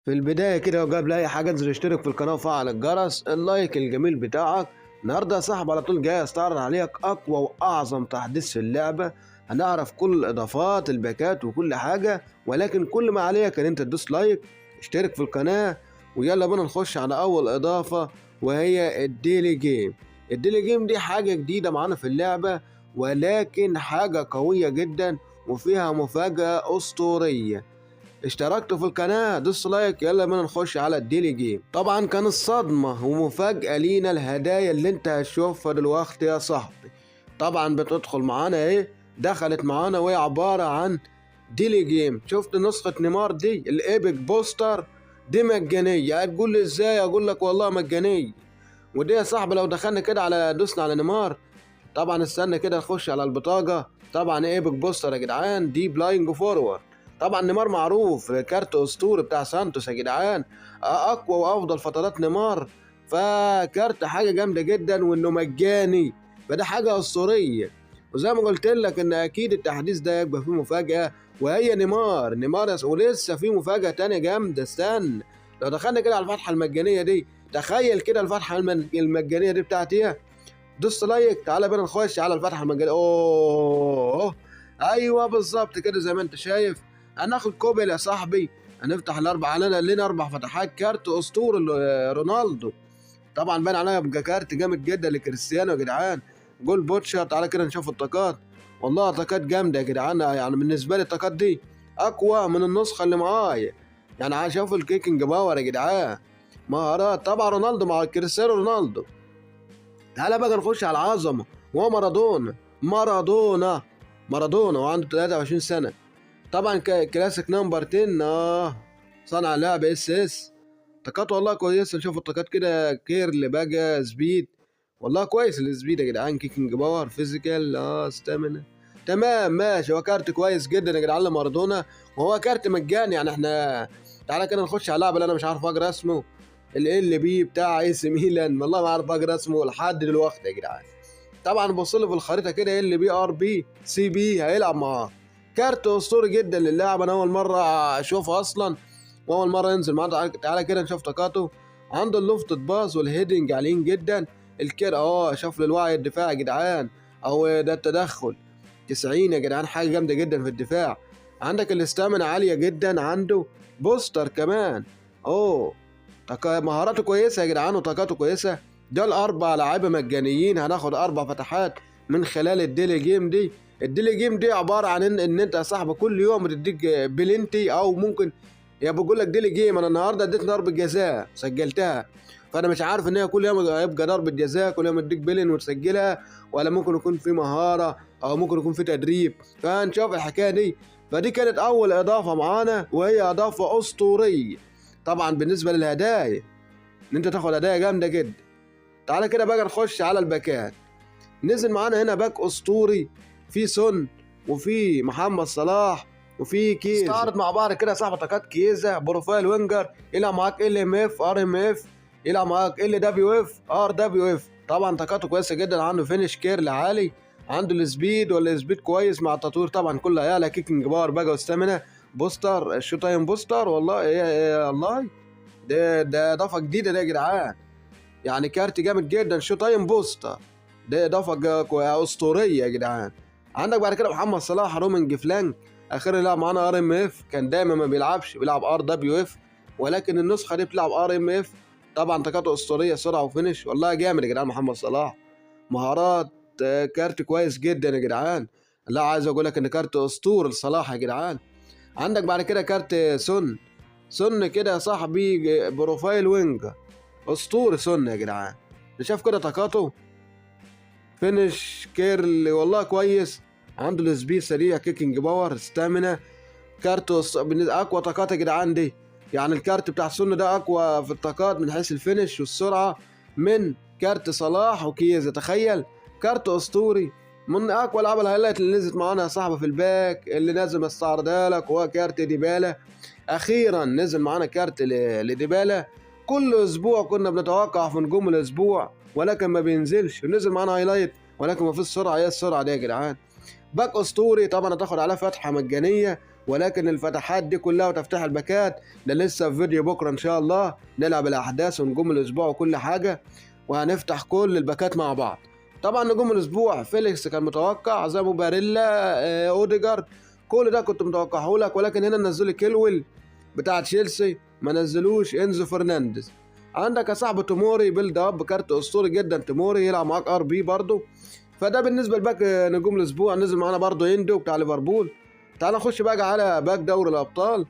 في البداية كده وقبل أي حاجة انزل اشترك في القناة وفعل الجرس اللايك الجميل بتاعك. النهاردة يا صاحبي على طول جاي استعرض عليك أقوى وأعظم تحديث في اللعبة. هنعرف كل الإضافات الباكات وكل حاجة، ولكن كل ما عليك إن أنت تدوس لايك اشترك في القناة. ويلا بينا نخش على أول إضافة، وهي الديلي جيم. الديلي جيم دي حاجة جديدة معانا في اللعبة، ولكن حاجة قوية جدا وفيها مفاجأة أسطورية. اشتركت في القناة دوس لايك، يلا بينا نخش على الديلي جيم. طبعا كان الصدمة ومفاجأة لينا الهدايا اللي انت هتشوفها دلوقتي يا صاحبي. طبعا بتدخل معانا دخلت معانا وهي عبارة عن ديلي جيم. شفت نسخة نيمار دي الايبك بوستر دي مجانية. هتقول لي ازاي؟ اقول لك والله مجانية. ودي يا صاحبي لو دخلنا كده على دوسنا على نيمار، طبعا استنى كده نخش على البطاقة. طبعا ايبك بوستر يا جدعان دي بلاينج فورورد. طبعا نيمار معروف كارت اسطوري بتاع سانتوس يا جدعان، اقوى وافضل فترات نيمار. فكارت حاجه جامده جدا وانه مجاني، فده حاجه اسطوريه. وزي ما قلت لك ان اكيد التحديث ده يبقى فيه مفاجاه، وهي نيمار ولسه فيه مفاجاه تانية جامده. استنى، لو دخلنا كده على الفتحه المجانيه دي، تخيل كده الفتحه المجانيه دي بتاعتي ايه. دوس لايك، تعالى بينا نخش على الفتحه المجانيه. اوه ايوه بالظبط كده زي ما انت شايف. هناخد كوبل يا صاحبي، هنفتح الاربع لنا اربع فتحات كارت اسطوري رونالدو. طبعا باين عليها يبقى كارت جامد جدا لكريستيانو يا جدعان. جول بوتشر. تعالى كده نشوف الطاقات. والله طاقات جامده يا جدعان، يعني بالنسبه لي الطاقات دي اقوى من النسخه اللي معايا. يعني عايز اشوف الكيكنج باور يا جدعان، مهارات. طبعا رونالدو مع كريستيانو رونالدو. تعالى بقى نخش على العظمه، وهو مارادونا وعنده 23 سنه. طبعا كلاسيك نمبر 10. صنع لعب اس. طاقات والله كويسه. نشوف الطاقات كده. كيرل بقى سبيد، والله كويس السبيد يا جدعان. كيكنج باور فيزيكال ستامينا. تمام ماشي، هو كارت كويس جدا يا جدعان لمارادونا، وهو كارت مجاني. يعني احنا تعالى كده نخش على اللعبه اللي انا مش عارف اقرا اسمه، ال بي بتاع اي سي ميلان. والله ما عارف اقرا اسمه لحد دلوقتي يا جدعان. طبعا بص له في الخريطه كده ال بي ار بي سي بي هيلعب معاه. كارت اسطوري جدا للاعب، انا اول مره اشوفه اصلا واول مره ينزل معاه. تعالى كده نشوف طاقاته. عنده اللوفت باص والهيدنج عاليين جدا. الكير شوف للوعي الدفاع يا جدعان، او ده التدخل 90 يا جدعان. حاجه جامده جدا في الدفاع. عندك الاستامنا عاليه جدا. عنده بوستر كمان. اوه مهاراته كويسه يا جدعان وطاقاته كويسه. دول اربع لعيبه مجانيين، هناخد اربع فتحات من خلال الديلي جيم دي. الديلي جيم دي عباره عن ان انت يا صاحبي كل يوم بتديك بلنتي، او ممكن يا بقول لك ديلي جيم. انا النهارده اديت ضربه جزاء سجلتها، فانا مش عارف ان هي كل يوم يبقى ضربه جزاء، كل يوم اديك بلن وتسجلها، ولا ممكن يكون في مهاره، او ممكن يكون في تدريب. فهنشوف الحكايه دي. فدي كانت اول اضافه معانا، وهي اضافه اسطوريه. طبعا بالنسبه للهدايا، ان انت تاخد هدايا جامده جدا. تعالى كده بقى نخش على الباكات. نزل معانا هنا باك اسطوري، في سون وفي محمد صلاح وفي كيزا. استعرض مع بعض كده صاحب طاقات كيزا. بروفايل وينجر، يلعب معاك ال ام اف ار ام اف، يلعب معاك ال دبليو اف ار دبليو اف. طبعا طاقاته كويسه جدا. عنده فينش كيرل عالي، عنده السبيد والسبيد كويس مع التطوير. طبعا كله هيعلى كيكنج باور بقى واستامينا. بوستر الشو تايم بوستر. والله الله، ده اضافه جديده ده يا جدعان. يعني كارت جامد جدا شو تايم بوستر. ده اضافه اسطوريه يا جدعان. عندك بعد كده محمد صلاح رومنج فلانك. اخيرا لعب معانا ار ام اف، كان دايما ما بيلعبش، بيلعب ار دبليو اف، ولكن النسخه دي بتلعب ار ام اف. طبعا طاقاته اسطوريه، سرعه وفينش. والله جامد يا جدعان محمد صلاح. مهارات. كارت كويس جدا يا جدعان. لا عايز اقول لك ان كارت اسطوري لصلاح يا جدعان. عندك بعد كده كارت سن كده يا صاحبي. بروفايل وينج اسطوري سن يا جدعان. شايف كده طاقاته. فينش كيرل والله كويس. عنده السبيد سريع، كيكنج باور، ستامينا. اقوى طاقات يا جدعان دي. يعني الكارت بتاع سن ده اقوى في الطاقات من حيث الفينش والسرعه من كارت صلاح وكيزا. تخيل كارت اسطوري من اقوى العاب الهايلايت اللي نزلت معانا يا صاحبي في الباك اللي نازل استعرضها لك، وهو كارت ديبالا. اخيرا نزل معانا كارت لديبالا. كل اسبوع كنا بنتوقع في نجوم الاسبوع، ولكن ما بينزلش. نزل معانا هايلايت ولكن ما فيش سرعه. ايه السرعه دي يا جدعان؟ باك اسطوري. طبعا هتاخد عليه فتحه مجانيه، ولكن الفتحات دي كلها وتفتح الباكات ده لسه في فيديو بكره ان شاء الله، نلعب الاحداث ونجوم الاسبوع وكل حاجه، وهنفتح كل الباكات مع بعض. طبعا نجوم الاسبوع فيليكس كان متوقع، زي باريلا، اوديجارد، كل ده كنت متوقعه لك، ولكن هنا نزلوا كيلويل بتاع تشيلسي، ما نزلوش انزو فرنانديز. عندك يا صاحبي توموري بيلد اب، كارت اسطوري جدا، توموري يلعب معاك ار بي برضه. فده بالنسبه لباك نجوم الاسبوع. نزل معانا برضه اندو بتاع ليفربول. تعال نخش بقى على باك دوري الابطال.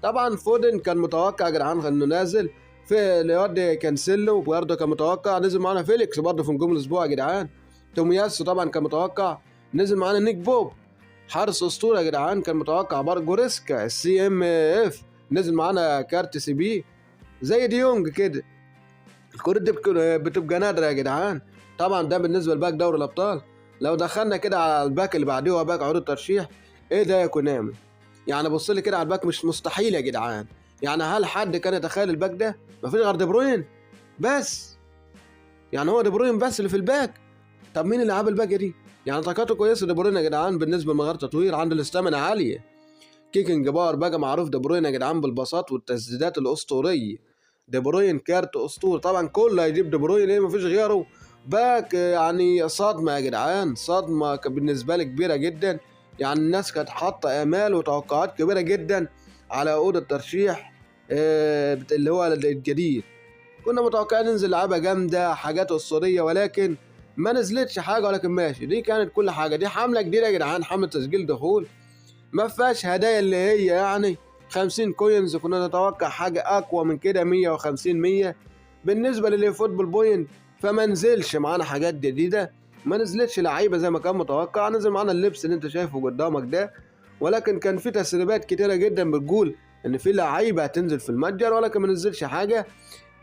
طبعا فودن كان متوقع يا جدعان انه نازل، في الواد كانسيلو برضه كان متوقع، نزل معانا فيليكس برضه في نجوم الاسبوع يا جدعان. تومياسو طبعا كان متوقع، نزل معانا نيك بوب حارس اسطوره يا جدعان كان متوقع برضه. جوريسكا السي ام اف نزل معانا كارت سي بي زي ديونج كده. الكورة دي بتبقى نادرة يا جدعان. طبعا ده بالنسبة لباك دوري الأبطال. لو دخلنا كده على الباك اللي بعديه هو باك عروض الترشيح، ايه ده يا كونامي؟ يعني بص لي كده على الباك، مش مستحيل يا جدعان. يعني هل حد كان يتخيل الباك ده؟ مفيش غير دي بروين بس. يعني هو دي بروين بس اللي في الباك. طب مين اللي عامل الباك دي؟ يعني طاقته كويسة دي بروين يا جدعان، بالنسبة لمغير تطوير عنده الاستامينا عالية. كيكنج بار بقى معروف دي بروين يا جدعان بالباصات والتسديدات الأسطورية. دي بروين كارت اسطوري، طبعا كله هيجيب دي بروين، ليه مفيش غيره. باك يعني صدمه يا جدعان، صدمه بالنسبه لي كبيره جدا. يعني الناس كانت حاطه امال وتوقعات كبيره جدا على عقود الترشيح اللي هو الجديد. كنا متوقعين ننزل لعبه جامده، حاجات اسطوريه، ولكن ما نزلتش حاجه. ولكن ماشي، دي كانت كل حاجه، دي حمله جديده يا جدعان، حمله تسجيل دخول، ما فيهاش هدايا اللي هي يعني 50 كوينز. كنا نتوقع حاجة أقوى من كده، 150 100 بالنسبة للي فوتبول بوينت. فما نزلش معانا حاجات جديدة، ما نزلتش لعيبة زي ما كان متوقع. نزل معانا اللبس اللي انت شايفه قدامك ده، ولكن كان في تسريبات كتيرة جدا بتقول ان في لعيبة هتنزل في المتجر، ولكن ما نزلش حاجة.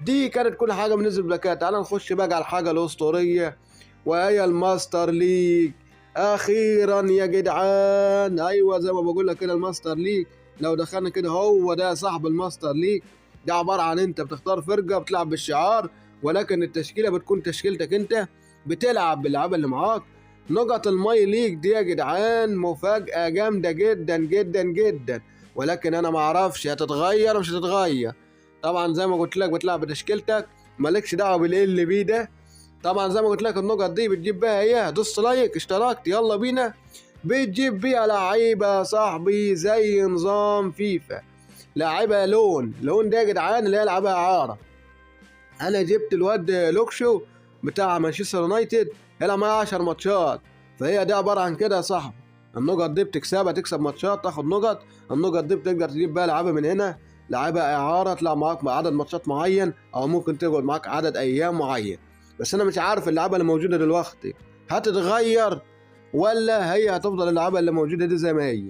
دي كانت كل حاجة بننزل بلاكات. تعال نخش بقى على الحاجة الأسطورية وهي الماستر ليج. اخيرا يا جدعان، ايوه زي ما بقول لك كده الماستر ليج. لو دخلنا كده هو ده صاحب الماستر ليج. ده عباره عن انت بتختار فرقه بتلعب بالشعار، ولكن التشكيله بتكون تشكيلتك انت، بتلعب باللعيبه اللي معاك. نقط الماي ليج دي يا جدعان مفاجاه جامده جدا جدا جدا، ولكن انا ما اعرفش هتتغير مش هتتغير. طبعا زي ما قلت لك بتلعب بتشكيلتك، مالكش دعوه باللي بيه ده. طبعا زي ما قلت لك النقط دي بتجيب بيها ايه، دوست لايك، اشتركت، يلا بينا. بتجيب بيها لعيبه صاحبي زي نظام فيفا، لعيبه لون ده يا جدعان اللي هي لعيبه اعاره. انا جبت الواد لوكشو بتاع مانشستر يونايتد، يلعب معاه 10 ماتشات. فهي دي عباره عن كده يا صاحبي. النقط دي بتكسبها، تكسب ماتشات تاخد نقط. النقط دي بتقدر تجيب بيها لعيبه من هنا، لعيبه اعاره تلعب معاك مع عدد ماتشات معين، او ممكن تقعد معاك عدد ايام معين. بس انا مش عارف اللعبه اللي موجوده دلوقتي هتتغير ولا هي هتفضل اللعبه اللي موجوده دي زي ما هي.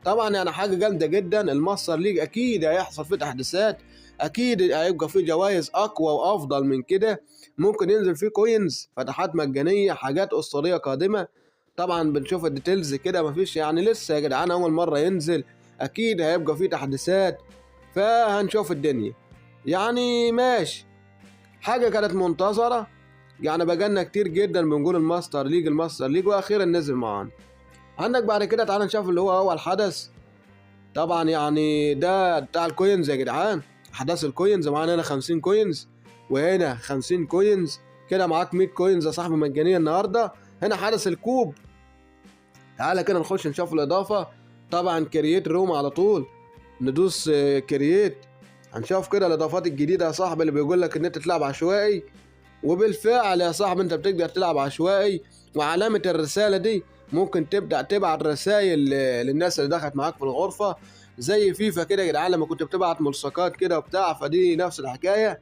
طبعا يعني حاجه جامده جدا. الماستر ليج اكيد هيحصل فيه تحديثات، اكيد هيبقى فيه جوائز اقوى وافضل من كده، ممكن ينزل فيه كوينز، فتحات مجانيه، حاجات اسطوريه قادمه. طبعا بنشوف الديتيلز كده، مفيش يعني لسه يا جدعان اول مره ينزل، اكيد هيبقى فيه تحديثات، فهنشوف الدنيا. يعني ماشي، حاجه كانت منتظره. يعني بقالنا كتير جدا بنقول الماستر ليج الماستر ليج، واخيرا نزل معانا. عندك بعد كده تعال نشوف اللي هو اول حدث. طبعا يعني ده بتاع الكوينز يا جدعان، احداث الكوينز. معانا هنا 50 كوينز وهنا 50 كوينز، كده معاك 100 كوينز يا صاحبي مجانيه النهارده. هنا حدث الكوب. تعالى كده نخش نشوف الاضافه. طبعا كرييت روم على طول، ندوس كرييت، هنشوف كده الاضافات الجديده يا صاحبي اللي بيقول لك ان انت تلعب عشوائي. وبالفعل يا صاحبي انت بتقدر تلعب عشوائي، وعلامة الرسالة دي ممكن تبدأ تبعت رسائل للناس اللي دخلت معاك في الغرفة، زي فيفا كده يا جدعان لما كنت بتبعت ملصقات كده وبتاع. فدي نفس الحكاية،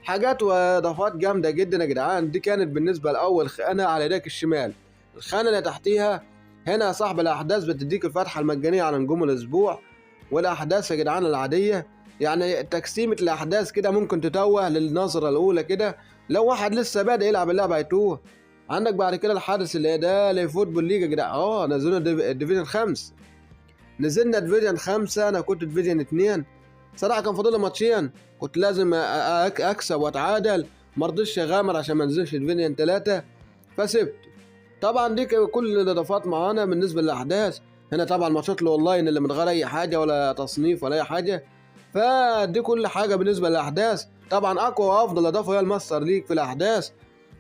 حاجات واضافات جامدة جدا يا جدعان. دي كانت بالنسبة لأول خانة على يدك الشمال. الخانة اللي تحتيها هنا يا صاحبي الأحداث، بتديك الفتحة المجانية على نجوم الأسبوع. والأحداث يا جدعان العادية، يعني تقسيمة الأحداث كده ممكن تتوه للنظرة الأولى كده، لو واحد لسه بادئ يلعب اللعبة هيتوه. عندك بعد كده الحدث اللي ده لفوتبول ليج يا جدعان. نزلنا الديفيجن 5، نزلنا ديفيجن 5. أنا كنت ديفيجن 2 صراحة، كان فاضل لي ماتشين كنت لازم أكسب وأتعادل، مرضيش أغامر عشان ما انزلش ديفيجن 3 فسبت. طبعا دي كل الإضافات معانا بالنسبة للأحداث. هنا طبعا ماتشات الاونلاين اللي من غير اي حاجه ولا تصنيف ولا اي حاجه. فدي كل حاجه بالنسبه للاحداث. طبعا اقوى وافضل اضافه هي الماستر ليج في الاحداث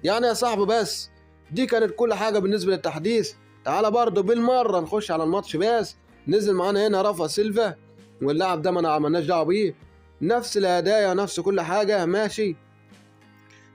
يعني يا صاحبي. بس دي كانت كل حاجه بالنسبه للتحديث. تعالى برضه بالمره نخش على الماتش. بس نزل معانا هنا رافا سيلفا، واللاعب ده ما عملناش دعوه بيه، نفس الهدايا ونفس كل حاجه ماشي.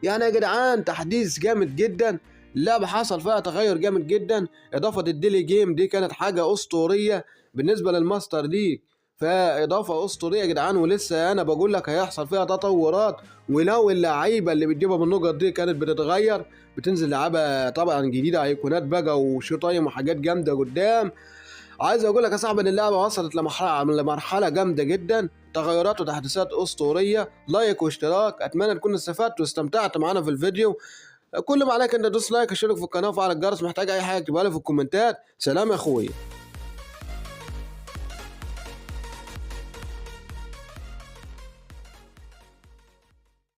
يعني يا جدعان تحديث جامد جدا، اللعبة حصل فيها تغير جامد جدا. إضافة الديلي جيم دي كانت حاجة أسطورية بالنسبة للماستر ليج، فإضافة أسطورية يا جدعان. ولسه أنا بقول لك هيحصل فيها تطورات. ولو اللعيبة اللي بتجيبها بالنقط دي كانت بتتغير، بتنزل لعبة طبعا جديدة، أيقونات بقى وشو تايم وحاجات جامدة قدام. عايز اقول لك يا صاحبي ان اللعبه وصلت لمرحله جامده جدا، تغيرات وتحديثات اسطوريه. لايك واشتراك، اتمنى تكون استفدت واستمتعت معانا في الفيديو. كل ما عليك ان تدوس لايك واشترك في القناه وفعل الجرس. محتاج اي حاجه اكتبها لي في الكومنتات. سلام يا اخويا.